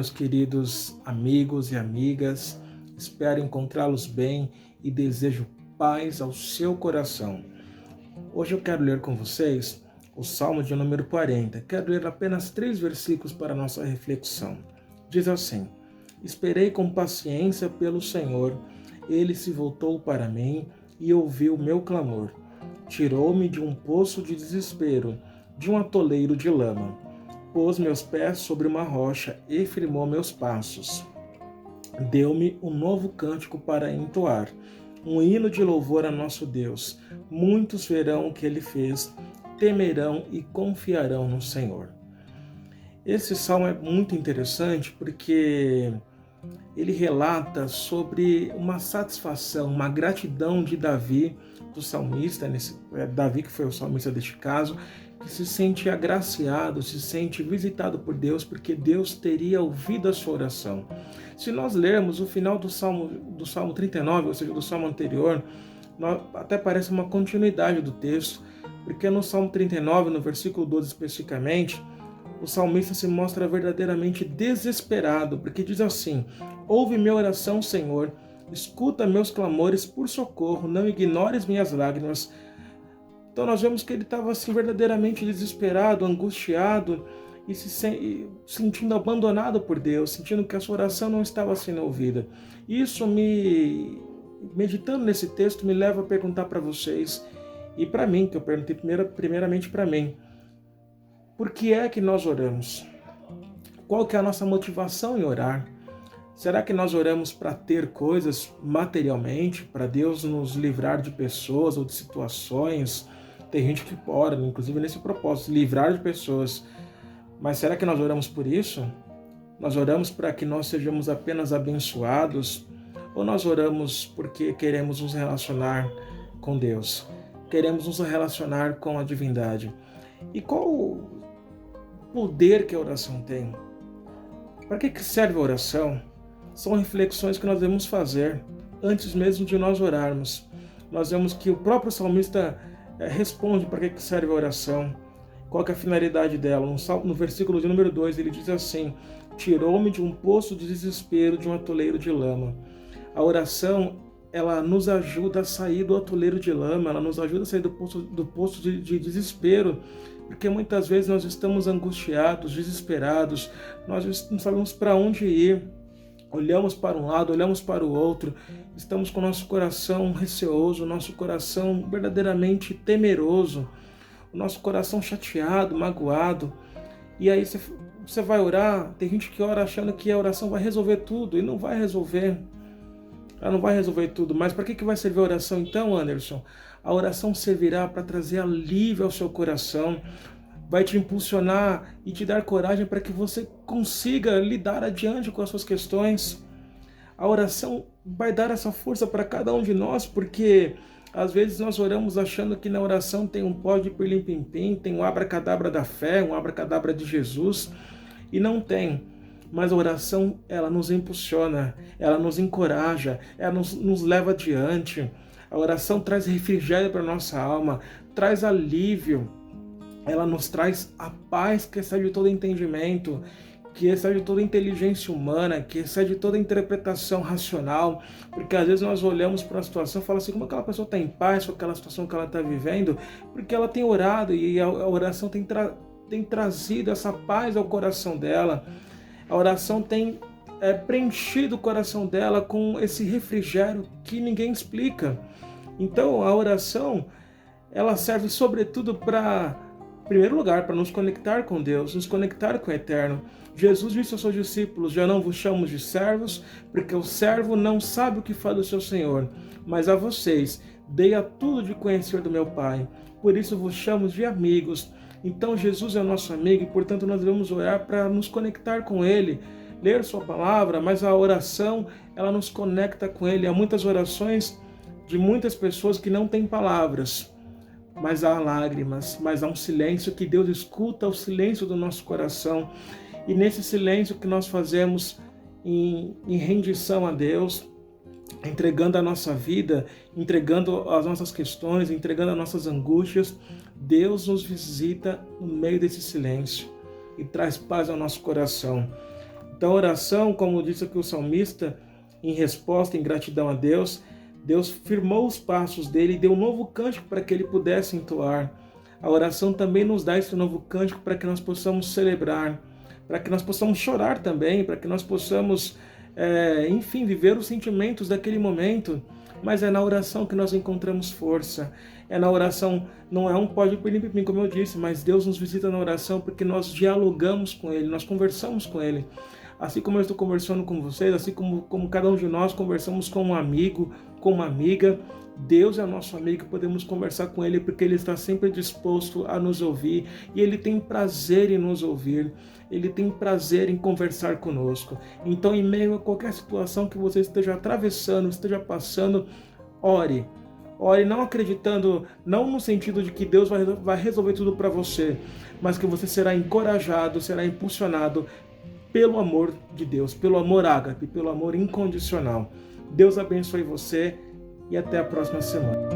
meus queridos amigos e amigas. Espero encontrá-los bem e desejo paz ao seu coração. Hoje eu quero ler com vocês o Salmo de número 40. Quero ler apenas 3 versículos para a nossa reflexão. Diz assim: Esperei com paciência pelo Senhor. Ele se voltou para mim e ouviu meu clamor. Tirou-me de um poço de desespero, de um atoleiro de lama. Pôs meus pés sobre uma rocha e firmou meus passos. Deu-me um novo cântico para entoar, um hino de louvor a nosso Deus. Muitos verão o que ele fez, temerão e confiarão no Senhor. Esse salmo é muito interessante porque ele relata sobre uma satisfação, uma gratidão de Davi, do salmista, Davi que foi o salmista deste caso, que se sente agraciado, se sente visitado por Deus, porque Deus teria ouvido a sua oração. Se nós lermos o final do Salmo 39, ou seja, do Salmo anterior, até parece uma continuidade do texto, porque no Salmo 39, no versículo 12 especificamente, o salmista se mostra verdadeiramente desesperado, porque diz assim: ouve minha oração, Senhor, escuta meus clamores por socorro, não ignores minhas lágrimas. Então nós vemos que ele estava assim verdadeiramente desesperado, angustiado e se sentindo abandonado por Deus, sentindo que a sua oração não estava sendo ouvida. Isso meditando nesse texto, me leva a perguntar para vocês e para mim, que eu perguntei primeiramente para mim: por que é que nós oramos? Qual que é a nossa motivação em orar? Será que nós oramos para ter coisas materialmente, para Deus nos livrar de pessoas ou de situações? Tem gente que ora, inclusive nesse propósito, livrar de pessoas. Mas será que nós oramos por isso? Nós oramos para que nós sejamos apenas abençoados? Ou nós oramos porque queremos nos relacionar com Deus? Queremos nos relacionar com a divindade? E qual o poder que a oração tem? Para que serve a oração? São reflexões que nós devemos fazer antes mesmo de nós orarmos. Nós vemos que o próprio salmista responde para que serve a oração, qual que é a finalidade dela. No versículo de número 2 ele diz assim: tirou-me de um poço de desespero, de um atoleiro de lama. A oração, ela nos ajuda a sair do atoleiro de lama, ela nos ajuda a sair do poço de desespero, porque muitas vezes nós estamos angustiados, desesperados, nós não sabemos para onde ir. Olhamos para um lado, olhamos para o outro, estamos com o nosso coração receoso, nosso coração verdadeiramente temeroso, o nosso coração chateado, magoado. E aí você vai orar, tem gente que ora achando que a oração vai resolver tudo, e não vai resolver. Ela não vai resolver tudo, mas para que vai servir a oração então, Anderson? A oração servirá para trazer alívio ao seu coração, vai te impulsionar e te dar coragem para que você consiga lidar adiante com as suas questões. A oração vai dar essa força para cada um de nós, porque às vezes nós oramos achando que na oração tem um pó de pirlim-pim-pim, tem um abracadabra da fé, um abracadabra de Jesus, e não tem. Mas a oração, ela nos impulsiona, ela nos encoraja, ela nos leva adiante. A oração traz refrigério para a nossa alma, traz alívio. Ela nos traz a paz que excede todo entendimento, que excede toda inteligência humana, que excede toda interpretação racional, porque às vezes nós olhamos para uma situação e falamos assim: como aquela pessoa está em paz com aquela situação que ela está vivendo? Porque ela tem orado e a oração tem trazido essa paz ao coração dela. A oração tem preenchido o coração dela com esse refrigério que ninguém explica. Então a oração, ela serve sobretudo para, em primeiro lugar, para nos conectar com Deus, nos conectar com o Eterno. Jesus disse aos seus discípulos: já não vos chamo de servos, porque o servo não sabe o que faz do seu Senhor, mas a vocês dei a tudo de conhecer do meu Pai, por isso vos chamo de amigos. Então Jesus é nosso amigo e, portanto, nós devemos orar para nos conectar com Ele, ler sua palavra, mas a oração, ela nos conecta com Ele. Há muitas orações de muitas pessoas que não têm palavras, mas há lágrimas, mas há um silêncio que Deus escuta, o silêncio do nosso coração. E nesse silêncio que nós fazemos em rendição a Deus, entregando a nossa vida, entregando as nossas questões, entregando as nossas angústias, Deus nos visita no meio desse silêncio e traz paz ao nosso coração. Então a oração, como disse aqui o salmista, em resposta, em gratidão a Deus, Deus firmou os passos dele e deu um novo cântico para que ele pudesse entoar. A oração também nos dá esse novo cântico para que nós possamos celebrar, para que nós possamos chorar também, para que nós possamos, enfim, viver os sentimentos daquele momento. Mas é na oração que nós encontramos força. É na oração, não é um pode pedir para mim, como eu disse, mas Deus nos visita na oração porque nós dialogamos com Ele, nós conversamos com Ele. Assim como eu estou conversando com vocês, assim como cada um de nós conversamos com um amigo, com uma amiga, Deus é nosso amigo, podemos conversar com Ele porque Ele está sempre disposto a nos ouvir e Ele tem prazer em nos ouvir, Ele tem prazer em conversar conosco. Então, em meio a qualquer situação que você esteja atravessando, esteja passando, ore. Ore não acreditando, não no sentido de que Deus vai resolver tudo para você, mas que você será encorajado, será impulsionado pelo amor de Deus, pelo amor ágape, pelo amor incondicional. Deus abençoe você e até a próxima semana.